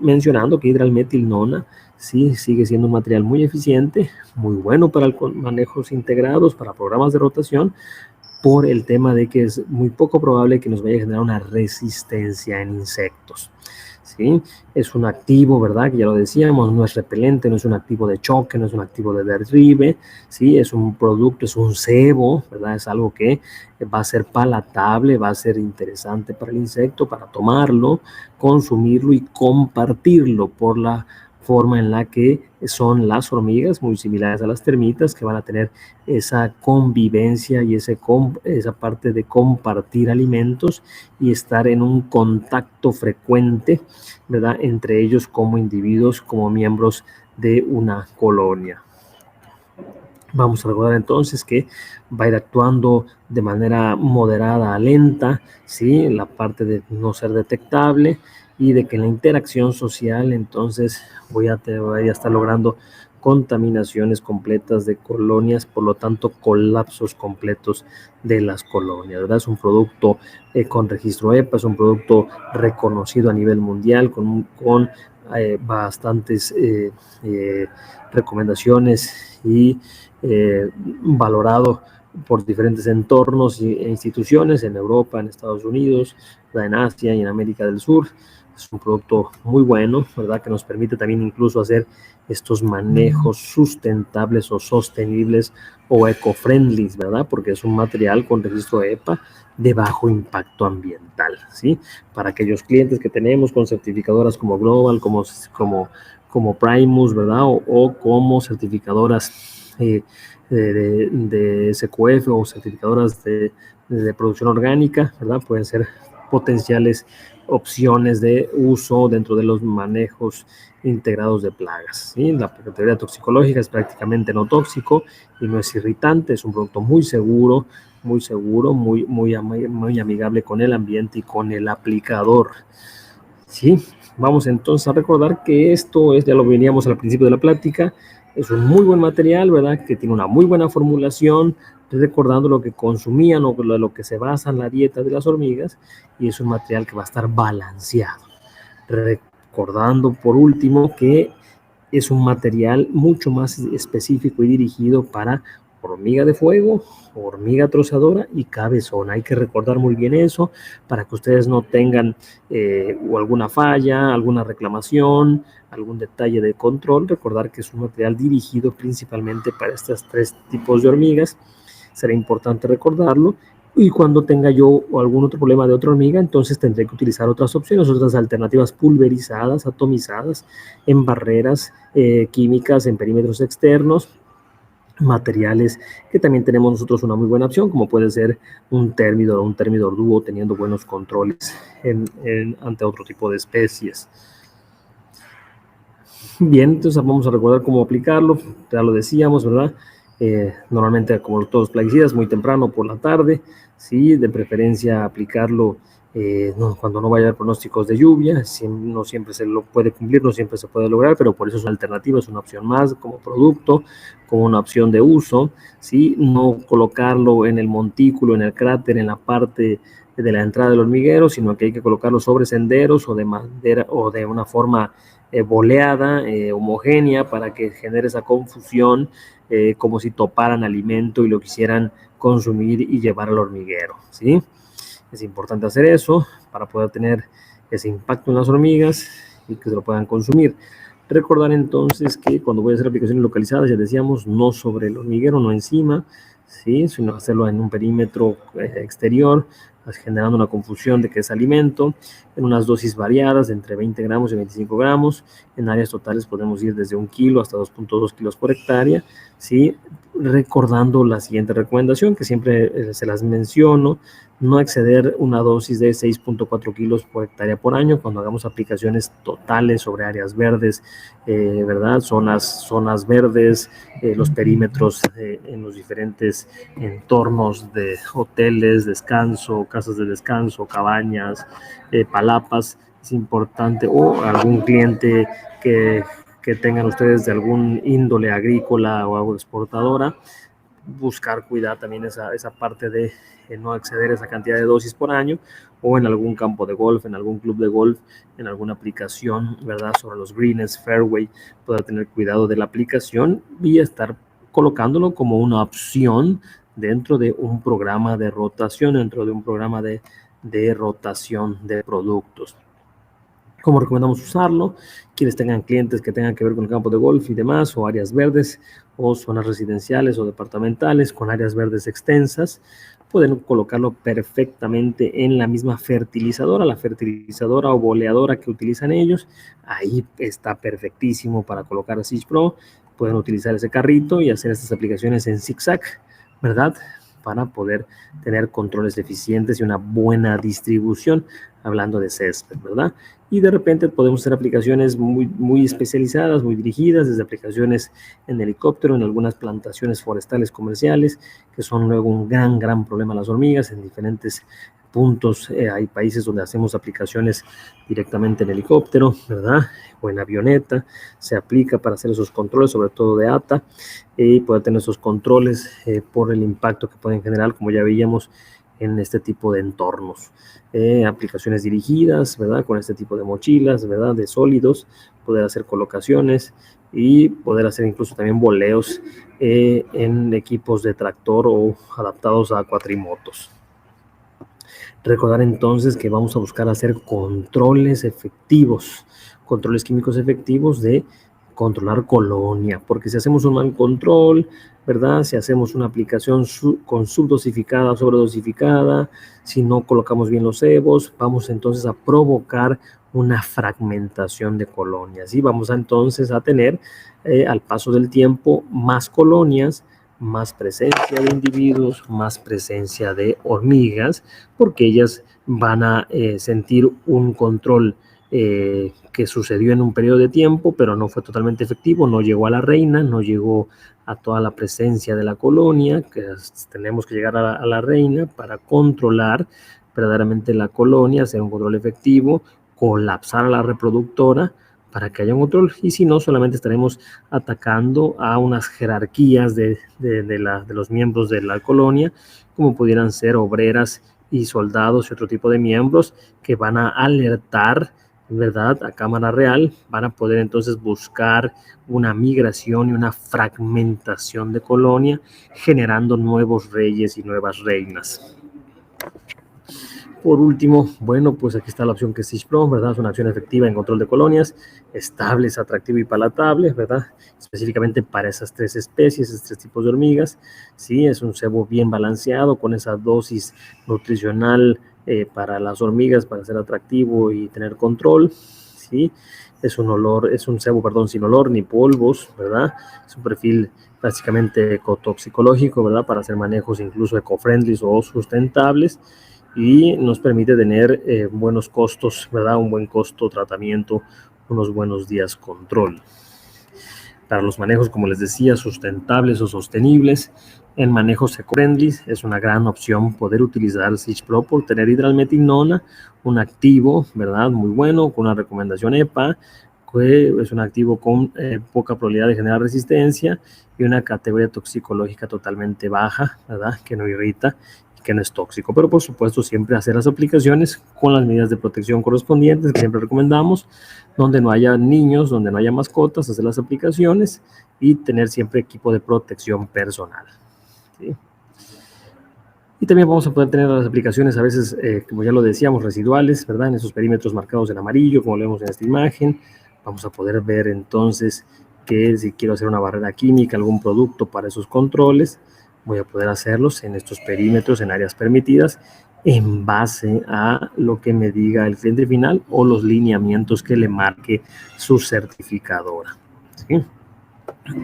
mencionando que hidralmetilnona, sí, sigue siendo un material muy eficiente, muy bueno para manejos integrados, para programas de rotación, por el tema de que es muy poco probable que nos vaya a generar una resistencia en insectos. ¿Sí? Es un activo, ¿verdad? Que ya lo decíamos, no es repelente, no es un activo de choque, no es un activo de derribe, ¿sí? Es un producto, es un cebo, ¿verdad? Es algo que va a ser palatable, va a ser interesante para el insecto, para tomarlo, consumirlo y compartirlo por la forma en la que son las hormigas, muy similares a las termitas, que van a tener esa convivencia y esa parte de compartir alimentos y estar en un contacto frecuente, ¿verdad? Entre ellos como individuos, como miembros de una colonia. Vamos a recordar entonces que va a ir actuando de manera moderada a lenta, ¿sí? La parte de no ser detectable y de que en la interacción social entonces voy a estar logrando contaminaciones completas de colonias, por lo tanto colapsos completos de las colonias, ¿verdad? Es un producto con registro EPA, es un producto reconocido a nivel mundial con bastantes recomendaciones y valorado por diferentes entornos e instituciones en Europa, en Estados Unidos, en Asia y en América del Sur. Es un producto muy bueno, ¿verdad? Que nos permite también incluso hacer estos manejos sustentables o sostenibles o eco-friendly, ¿verdad? Porque es un material con registro EPA de bajo impacto ambiental, ¿sí? Para aquellos clientes que tenemos con certificadoras como Global, como Primus, ¿verdad? O como certificadoras de SQF o certificadoras de producción orgánica, ¿verdad? Pueden ser potenciales opciones de uso dentro de los manejos integrados de plagas, ¿sí? La categoría toxicológica es prácticamente no tóxico y no es irritante, es un producto muy seguro, muy amigable con el ambiente y con el aplicador, ¿sí? Vamos entonces a recordar que esto es, ya lo veníamos al principio de la plática, es un muy buen material, ¿verdad? Que tiene una muy buena formulación, recordando lo que consumían o lo que se basa en la dieta de las hormigas, y es un material que va a estar balanceado. Recordando por último que es un material mucho más específico y dirigido para hormiga de fuego, hormiga trozadora y cabezona. Hay que recordar muy bien eso para que ustedes no tengan o alguna falla, alguna reclamación, algún detalle de control. Recordar que es un material dirigido principalmente para estos 3 tipos de hormigas. Será importante recordarlo. Y cuando tenga yo algún otro problema de otra hormiga, entonces tendré que utilizar otras opciones, otras alternativas pulverizadas, atomizadas, en barreras químicas, en perímetros externos, materiales que también tenemos nosotros una muy buena opción, como puede ser un Thermidor dúo, teniendo buenos controles ante otro tipo de especies. Bien, entonces vamos a recordar cómo aplicarlo, ya lo decíamos, ¿verdad? Normalmente, como todos los plaguicidas, muy temprano por la tarde, ¿sí? De preferencia aplicarlo cuando no vaya a haber pronósticos de lluvia, no siempre se lo puede cumplir, no siempre se puede lograr, pero por eso es una alternativa, es una opción más como producto, como una opción de uso, ¿sí? No colocarlo en el montículo, en el cráter, en la parte de la entrada del hormiguero, sino que hay que colocarlo sobre senderos o de madera o de una forma boleada, homogénea, para que genere esa confusión, como si toparan alimento y lo quisieran consumir y llevar al hormiguero, ¿sí? Es importante hacer eso para poder tener ese impacto en las hormigas y que se lo puedan consumir. Recordar entonces que cuando voy a hacer aplicaciones localizadas, ya decíamos, no sobre el hormiguero, no encima, ¿sí? Sino hacerlo en un perímetro exterior, generando una confusión de que es alimento, en unas dosis variadas de entre 20 gramos y 25 gramos. En áreas totales podemos ir desde 1 kilo hasta 2.2 kilos por hectárea, ¿sí? Recordando la siguiente recomendación, que siempre se las menciono: no exceder una dosis de 6.4 kilos por hectárea por año cuando hagamos aplicaciones totales sobre áreas verdes, ¿verdad? Zonas verdes, los perímetros en los diferentes entornos de hoteles, descanso, casas de descanso, cabañas, palapas. Es importante, o algún cliente que tengan ustedes de algún índole agrícola o agroexportadora, buscar cuidar también esa parte de no exceder esa cantidad de dosis por año, o en algún campo de golf, en algún club de golf, en alguna aplicación, ¿verdad? Sobre los greens, fairway, poder tener cuidado de la aplicación y estar colocándolo como una opción dentro de un programa de rotación, dentro de un programa de rotación de productos. ¿Cómo recomendamos usarlo? Quienes tengan clientes que tengan que ver con el campo de golf y demás, o áreas verdes, o zonas residenciales o departamentales con áreas verdes extensas, pueden colocarlo perfectamente en la misma fertilizadora, la fertilizadora o boleadora que utilizan ellos. Ahí está perfectísimo para colocar Siege Pro. Pueden utilizar ese carrito y hacer estas aplicaciones en zigzag, ¿verdad? Para poder tener controles eficientes y una buena distribución, hablando de césped, ¿verdad? Y de repente podemos hacer aplicaciones muy especializadas, muy dirigidas, desde aplicaciones en helicóptero, en algunas plantaciones forestales comerciales, que son luego un gran problema a las hormigas en diferentes puntos. Hay países donde hacemos aplicaciones directamente en helicóptero, ¿verdad? O en avioneta. Se aplica para hacer esos controles, sobre todo de ATA, y poder tener esos controles por el impacto que pueden generar, como ya veíamos, en este tipo de entornos. Aplicaciones dirigidas, ¿verdad? Con este tipo de mochilas, ¿verdad? De sólidos, poder hacer colocaciones y poder hacer incluso también voleos en equipos de tractor o adaptados a cuatrimotos. Recordar entonces que vamos a buscar hacer controles efectivos, controles químicos efectivos de controlar colonia, porque si hacemos un mal control, ¿verdad? Si hacemos una aplicación con subdosificada, sobredosificada, si no colocamos bien los cebos, vamos entonces a provocar una fragmentación de colonias y vamos entonces a tener al paso del tiempo más colonias, más presencia de individuos, más presencia de hormigas, porque ellas van a sentir un control que sucedió en un periodo de tiempo, pero no fue totalmente efectivo, no llegó a la reina, no llegó a toda la presencia de la colonia, que tenemos que llegar a la reina para controlar verdaderamente la colonia, hacer un control efectivo, colapsar a la reproductora para que haya un control, y si no, solamente estaremos atacando a unas jerarquías de los miembros de la colonia, como pudieran ser obreras y soldados y otro tipo de miembros que van a alertar, ¿verdad?, a cámara real, van a poder entonces buscar una migración y una fragmentación de colonia, generando nuevos reyes y nuevas reinas. Por último, bueno, pues aquí está la opción que es SiegePro, ¿verdad? Es una acción efectiva en control de colonias, estable, es atractivo y palatable, ¿verdad? Específicamente para esas tres especies, esos tres tipos de hormigas, ¿sí? Es un cebo bien balanceado con esa dosis nutricional para las hormigas, para ser atractivo y tener control, ¿sí? Es un cebo, perdón, sin olor ni polvos, ¿verdad? Es un perfil básicamente ecotoxicológico, ¿verdad? Para hacer manejos incluso eco-friendly o sustentables, y nos permite tener buenos costos, ¿verdad? Un buen costo tratamiento, unos buenos días control. Para los manejos, como les decía, sustentables o sostenibles, en manejos eco-friendly es una gran opción poder utilizar SiegePro por tener hidralmetilnona, un activo, ¿verdad? Muy bueno, con una recomendación EPA, que es un activo con poca probabilidad de generar resistencia y una categoría toxicológica totalmente baja, ¿verdad? Que no irrita, que no es tóxico, pero por supuesto siempre hacer las aplicaciones con las medidas de protección correspondientes que siempre recomendamos, donde no haya niños, donde no haya mascotas, hacer las aplicaciones y tener siempre equipo de protección personal, ¿sí? Y también vamos a poder tener las aplicaciones a veces, como ya lo decíamos, residuales, ¿verdad? En esos perímetros marcados en amarillo, como lo vemos en esta imagen. Vamos a poder ver entonces que si quiero hacer una barrera química, algún producto para esos controles, voy a poder hacerlos en estos perímetros, en áreas permitidas, en base a lo que me diga el cliente final o los lineamientos que le marque su certificadora, ¿sí?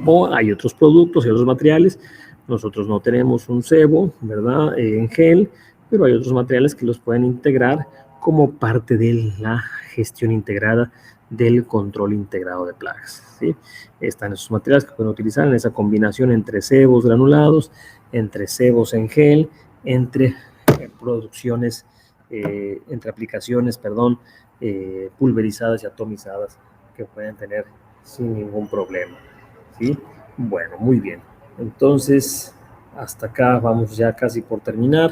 O hay otros productos y otros materiales. Nosotros no tenemos un cebo, ¿verdad?, en gel, pero hay otros materiales que los pueden integrar como parte de la gestión integrada del control integrado de plagas, ¿sí? Están esos materiales que pueden utilizar en esa combinación entre cebos granulados, entre cebos en gel, entre producciones, entre aplicaciones, perdón, pulverizadas y atomizadas que pueden tener sin ningún problema, ¿sí? Bueno, muy bien. Entonces, hasta acá vamos ya casi por terminar,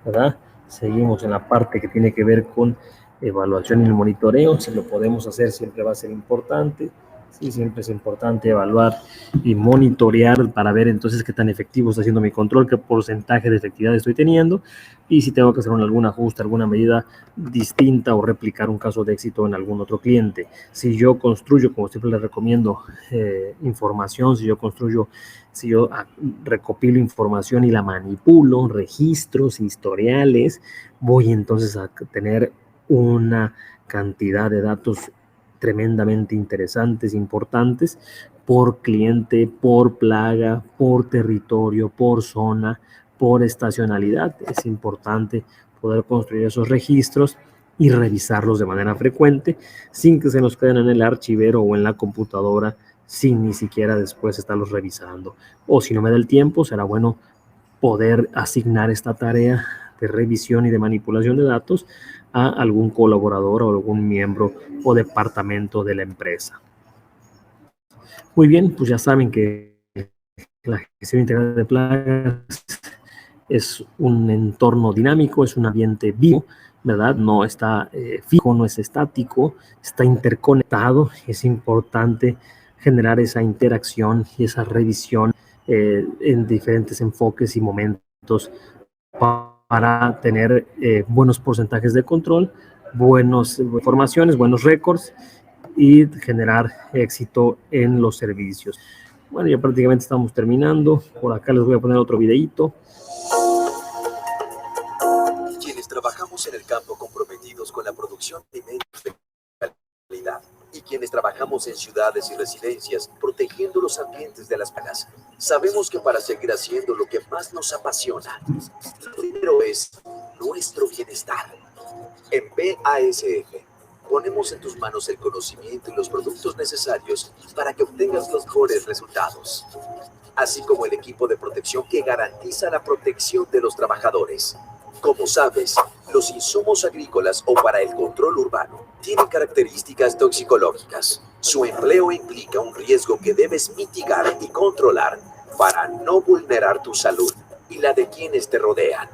¿verdad? Seguimos en la parte que tiene que ver con evaluación y el monitoreo. Si lo podemos hacer, siempre va a ser importante. Sí, siempre es importante evaluar y monitorear para ver entonces qué tan efectivo está siendo mi control, qué porcentaje de efectividad estoy teniendo y si tengo que hacer algún ajuste, alguna medida distinta o replicar un caso de éxito en algún otro cliente. Si yo construyo, como siempre les recomiendo, información, si yo recopilo información y la manipulo, registros, historiales, voy entonces a tener una cantidad de datos tremendamente interesantes, importantes, por cliente, por plaga, por territorio, por zona, por estacionalidad. Es importante poder construir esos registros y revisarlos de manera frecuente sin que se nos queden en el archivero o en la computadora, sin ni siquiera después estarlos revisando. O si no me da el tiempo, será bueno poder asignar esta tarea de revisión y de manipulación de datos a algún colaborador o algún miembro o departamento de la empresa. Muy bien, pues ya saben que la gestión integrada de plagas es un entorno dinámico, es un ambiente vivo, ¿verdad? No está fijo, no es estático, está interconectado. Es importante generar esa interacción y esa revisión en diferentes enfoques y momentos para para tener buenos porcentajes de control, buenas informaciones, buenos récords y generar éxito en los servicios. Bueno, ya prácticamente estamos terminando. Por acá les voy a poner otro videíto. Quienes trabajamos en el campo comprometidos con la producción de alimentos de calidad y quienes trabajamos en ciudades y residencias protegiendo los ambientes de las plagas, sabemos que para seguir haciendo lo que más nos apasiona, lo primero es nuestro bienestar. En BASF ponemos en tus manos el conocimiento y los productos necesarios para que obtengas los mejores resultados, así como el equipo de protección que garantiza la protección de los trabajadores. Como sabes, los insumos agrícolas o para el control urbano tienen características toxicológicas. Su empleo implica un riesgo que debes mitigar y controlar para no vulnerar tu salud y la de quienes te rodean.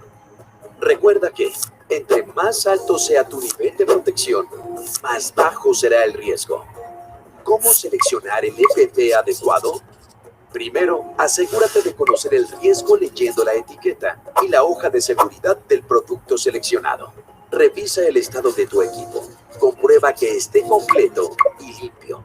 Recuerda que, entre más alto sea tu nivel de protección, más bajo será el riesgo. ¿Cómo seleccionar el EPP adecuado? Primero, asegúrate de conocer el riesgo leyendo la etiqueta y la hoja de seguridad del producto seleccionado. Revisa el estado de tu equipo. Comprueba que esté completo y limpio.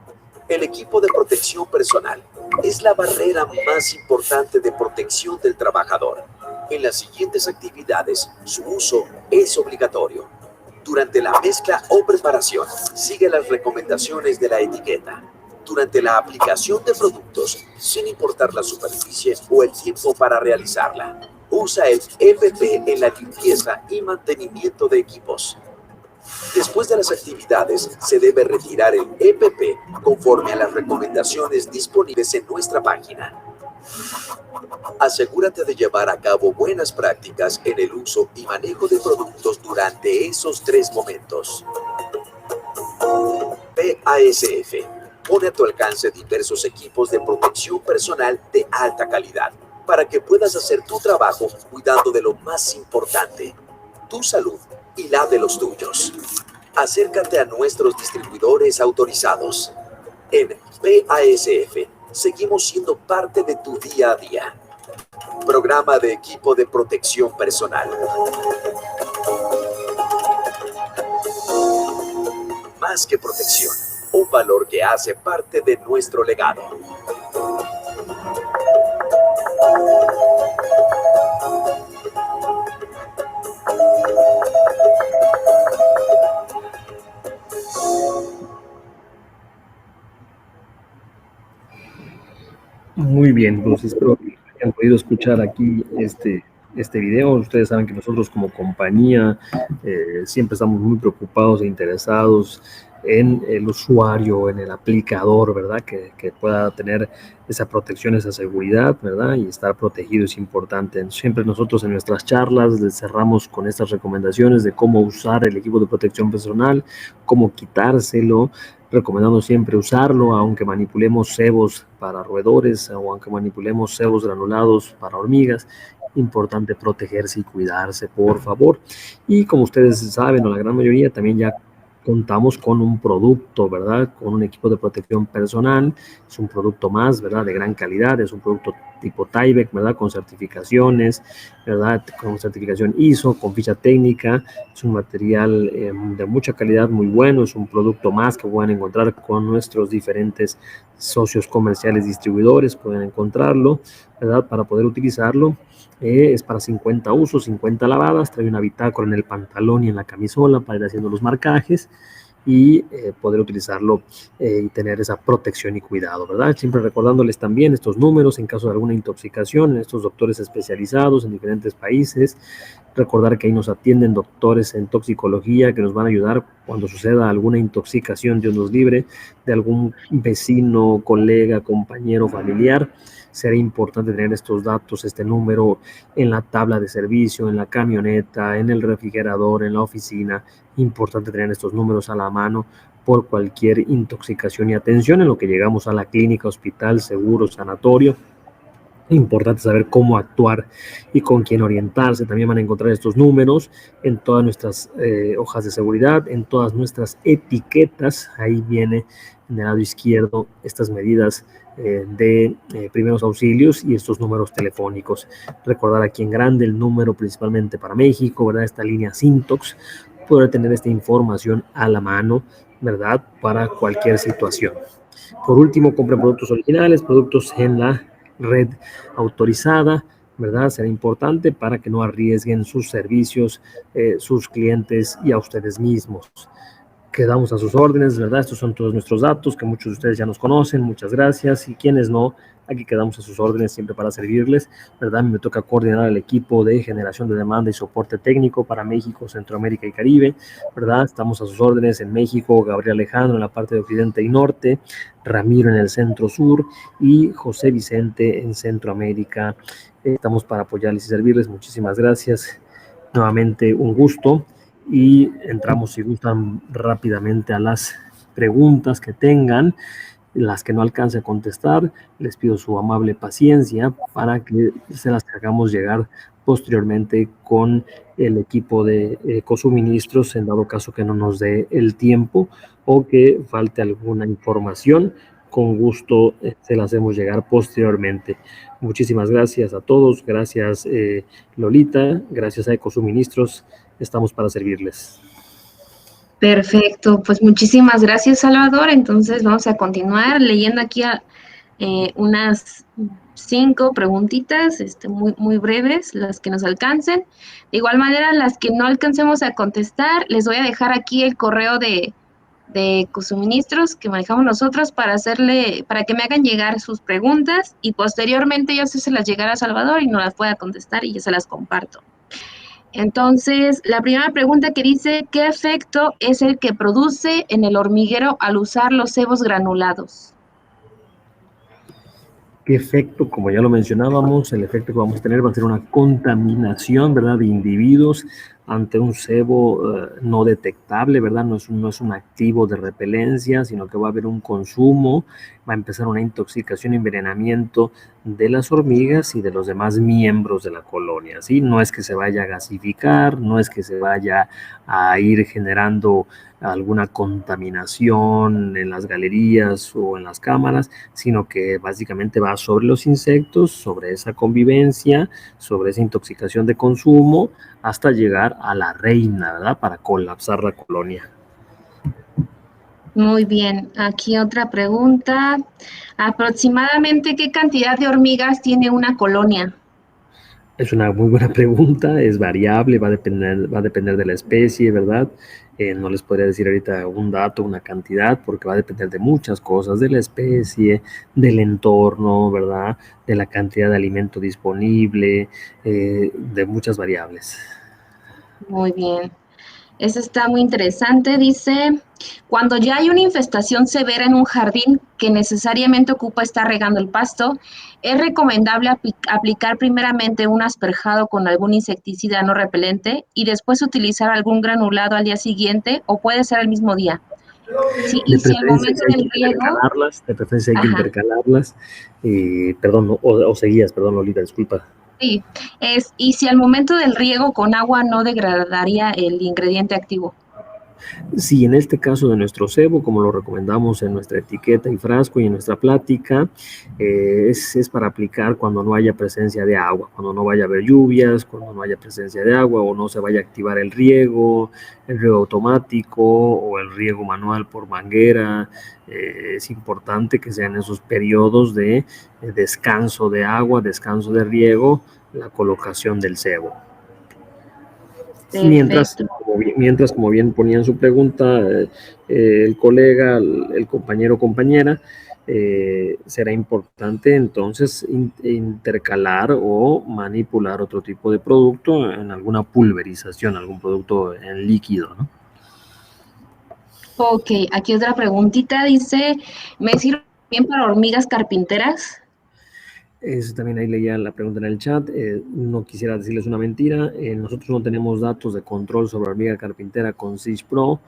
El equipo de protección personal es la barrera más importante de protección del trabajador. En las siguientes actividades, su uso es obligatorio. Durante la mezcla o preparación, sigue las recomendaciones de la etiqueta. Durante la aplicación de productos, sin importar la superficie o el tiempo para realizarla, usa el EPP en la limpieza y mantenimiento de equipos. Después de las actividades, se debe retirar el EPP conforme a las recomendaciones disponibles en nuestra página. Asegúrate de llevar a cabo buenas prácticas en el uso y manejo de productos durante esos 3 momentos. BASF pone a tu alcance diversos equipos de protección personal de alta calidad para que puedas hacer tu trabajo cuidando de lo más importante, tu salud y la de los tuyos. Acércate a nuestros distribuidores autorizados. En BASF seguimos siendo parte de tu día a día. Programa de equipo de protección personal. Más que protección, un valor que hace parte de nuestro legado. Muy bien, pues espero que hayan podido escuchar aquí este video. Ustedes saben que nosotros como compañía siempre estamos muy preocupados e interesados en el usuario, en el aplicador, ¿verdad? Que pueda tener esa protección, esa seguridad, ¿verdad? Y estar protegido es importante. Siempre nosotros en nuestras charlas les cerramos con estas recomendaciones de cómo usar el equipo de protección personal, cómo quitárselo, recomendando siempre usarlo, aunque manipulemos cebos para roedores o aunque manipulemos cebos granulados para hormigas. Importante protegerse y cuidarse, por favor. Y como ustedes saben, o la gran mayoría, también ya contamos con un producto, ¿verdad? Con un equipo de protección personal. Es un producto más, ¿verdad? De gran calidad. Es un producto tipo Tyvek, ¿verdad? Con certificaciones, ¿verdad? Con certificación ISO, con ficha técnica. Es un material de mucha calidad, muy bueno. Es un producto más que pueden encontrar con nuestros diferentes socios comerciales, distribuidores. Pueden encontrarlo, ¿verdad? Para poder utilizarlo. Es para 50 usos, 50 lavadas, trae una bitácora en el pantalón y en la camisola para ir haciendo los marcajes y poder utilizarlo y tener esa protección y cuidado, ¿verdad? Siempre recordándoles también estos números en caso de alguna intoxicación, en estos doctores especializados en diferentes países. Recordar que ahí nos atienden doctores en toxicología que nos van a ayudar cuando suceda alguna intoxicación, Dios nos libre, de algún vecino, colega, compañero, familiar. Será importante tener estos datos, este número en la tabla de servicio, en la camioneta, en el refrigerador, en la oficina. Importante tener estos números a la mano por cualquier intoxicación y atención en lo que llegamos a la clínica, hospital, seguro, sanatorio. Importante saber cómo actuar y con quién orientarse. También van a encontrar estos números en todas nuestras hojas de seguridad, en todas nuestras etiquetas. Ahí viene en el lado izquierdo estas medidas de primeros auxilios y estos números telefónicos. Recordar aquí en grande el número principalmente para México, ¿verdad? Esta línea Sintox, poder tener esta información a la mano, ¿verdad? Para cualquier situación. Por último, compren productos originales, productos en la red autorizada, ¿verdad? Será importante para que no arriesguen sus servicios, sus clientes y a ustedes mismos. Quedamos a sus órdenes, ¿verdad? Estos son todos nuestros datos, que muchos de ustedes ya nos conocen, muchas gracias, y quienes no, aquí quedamos a sus órdenes siempre para servirles, ¿verdad? A mí me toca coordinar el equipo de generación de demanda y soporte técnico para México, Centroamérica y Caribe, ¿verdad? Estamos a sus órdenes en México, Gabriel Alejandro en la parte de Occidente y Norte, Ramiro en el Centro Sur y José Vicente en Centroamérica. Estamos para apoyarles y servirles, muchísimas gracias. Nuevamente un gusto. Y entramos, si gustan, rápidamente a las preguntas que tengan. Las que no alcance a contestar, les pido su amable paciencia para que se las hagamos llegar posteriormente con el equipo de Ecosuministros, en dado caso que no nos dé el tiempo o que falte alguna información. Con gusto se las hacemos llegar posteriormente. Muchísimas gracias a todos. Gracias, Lolita. Gracias a Ecosuministros. Estamos para servirles. Perfecto, pues muchísimas gracias, Salvador. Entonces vamos a continuar leyendo aquí unas 5 preguntitas, muy breves, las que nos alcancen. De igual manera, las que no alcancemos a contestar, les voy a dejar aquí el correo de Ecosuministros que manejamos nosotros para que me hagan llegar sus preguntas y posteriormente yo se las llegará a Salvador y no las pueda contestar y yo se las comparto. Entonces, la primera pregunta que dice, ¿qué efecto es el que produce en el hormiguero al usar los cebos granulados? ¿Qué efecto? Como ya lo mencionábamos, el efecto que vamos a tener va a ser una contaminación, ¿verdad?, de individuos ante un cebo no detectable, ¿verdad? No es un activo de repelencia, sino que va a haber un consumo, va a empezar una intoxicación, envenenamiento de las hormigas y de los demás miembros de la colonia, ¿sí? No es que se vaya a gasificar, no es que se vaya a ir generando alguna contaminación en las galerías o en las cámaras, sino que básicamente va sobre los insectos, sobre esa convivencia, sobre esa intoxicación de consumo, hasta llegar a la reina, ¿verdad? Para colapsar la colonia. Muy bien, aquí otra pregunta. ¿Aproximadamente qué cantidad de hormigas tiene una colonia? Es una muy buena pregunta, es variable, va a depender de la especie, ¿verdad? No les podría decir ahorita un dato, una cantidad, porque va a depender de muchas cosas, de la especie, del entorno, ¿verdad? De la cantidad de alimento disponible, de muchas variables. Muy bien. Eso está muy interesante. Dice, cuando ya hay una infestación severa en un jardín que necesariamente ocupa estar regando el pasto, ¿es recomendable aplicar primeramente un asperjado con algún insecticida no repelente y después utilizar algún granulado al día siguiente o puede ser el mismo día? Sí, y si al momento del riego... De preferencia hay que intercalarlas. Perdón, o seguías, perdón, Lolita, disculpa. Sí, y si al momento del riego con agua no degradaría el ingrediente activo. Sí, en este caso de nuestro cebo, como lo recomendamos en nuestra etiqueta y frasco y en nuestra plática, es para aplicar cuando no haya presencia de agua, cuando no vaya a haber lluvias, cuando no haya presencia de agua o no se vaya a activar el riego automático o el riego manual por manguera. Es importante que sean esos periodos de descanso de agua, descanso de riego, la colocación del cebo. Mientras, como bien ponía en su pregunta el colega, el compañero o compañera, será importante entonces intercalar o manipular otro tipo de producto en alguna pulverización, algún producto en líquido, ¿no? Ok, aquí otra preguntita, dice, ¿me sirve bien para hormigas carpinteras? Eso también ahí leía la pregunta en el chat. No quisiera decirles una mentira. Nosotros no tenemos datos de control sobre hormiga carpintera con SIS Pro,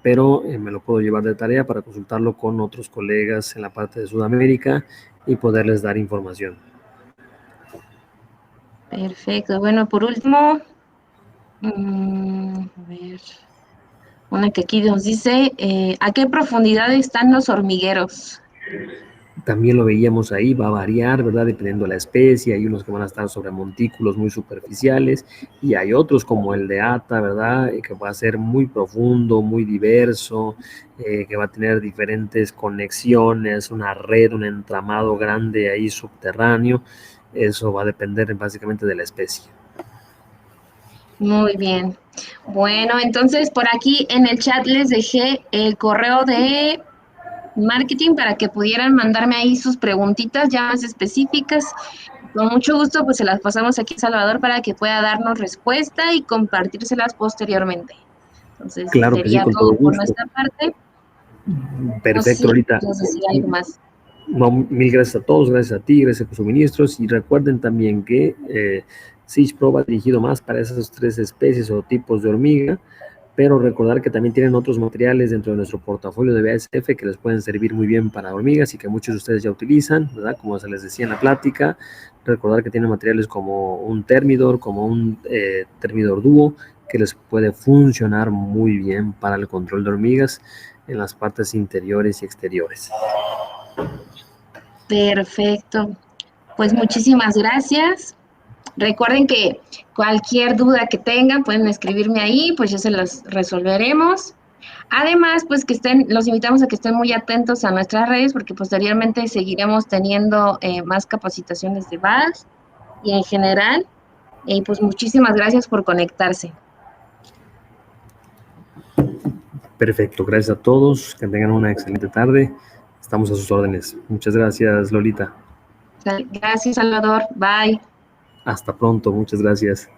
pero me lo puedo llevar de tarea para consultarlo con otros colegas en la parte de Sudamérica y poderles dar información. Perfecto. Bueno, por último, a ver, una que aquí nos dice, ¿a qué profundidad están los hormigueros? También lo veíamos ahí, va a variar, ¿verdad? Dependiendo de la especie. Hay unos que van a estar sobre montículos muy superficiales y hay otros como el de Ata, ¿verdad? Que va a ser muy profundo, muy diverso, que va a tener diferentes conexiones, una red, un entramado grande ahí subterráneo. Eso va a depender básicamente de la especie. Muy bien. Bueno, entonces por aquí en el chat les dejé el correo de marketing para que pudieran mandarme ahí sus preguntitas ya más específicas. Con mucho gusto, pues se las pasamos aquí a Salvador para que pueda darnos respuesta y compartírselas posteriormente. Entonces, Claro que sí, sería con todo todo por gusto. nuestra parte. No sé Perfecto, si Lolita. quieres decir algo más. No, mil gracias a todos, gracias a ti, gracias por sus suministros y recuerden también que Siege Pro va dirigido más para esas 3 especies o tipos de hormiga, pero recordar que también tienen otros materiales dentro de nuestro portafolio de BASF que les pueden servir muy bien para hormigas y que muchos de ustedes ya utilizan, ¿verdad? Como se les decía en la plática, recordar que tienen materiales como un Thermidor, como un Thermidor Duo, que les puede funcionar muy bien para el control de hormigas en las partes interiores y exteriores. Perfecto. Pues muchísimas gracias. Recuerden que cualquier duda que tengan pueden escribirme ahí, pues ya se las resolveremos. Además, pues los invitamos a que estén muy atentos a nuestras redes porque posteriormente seguiremos teniendo más capacitaciones de BAS y en general. Y pues muchísimas gracias por conectarse. Perfecto, gracias a todos, que tengan una excelente tarde. Estamos a sus órdenes. Muchas gracias, Lolita. Gracias, Salvador. Bye. Hasta pronto, muchas gracias.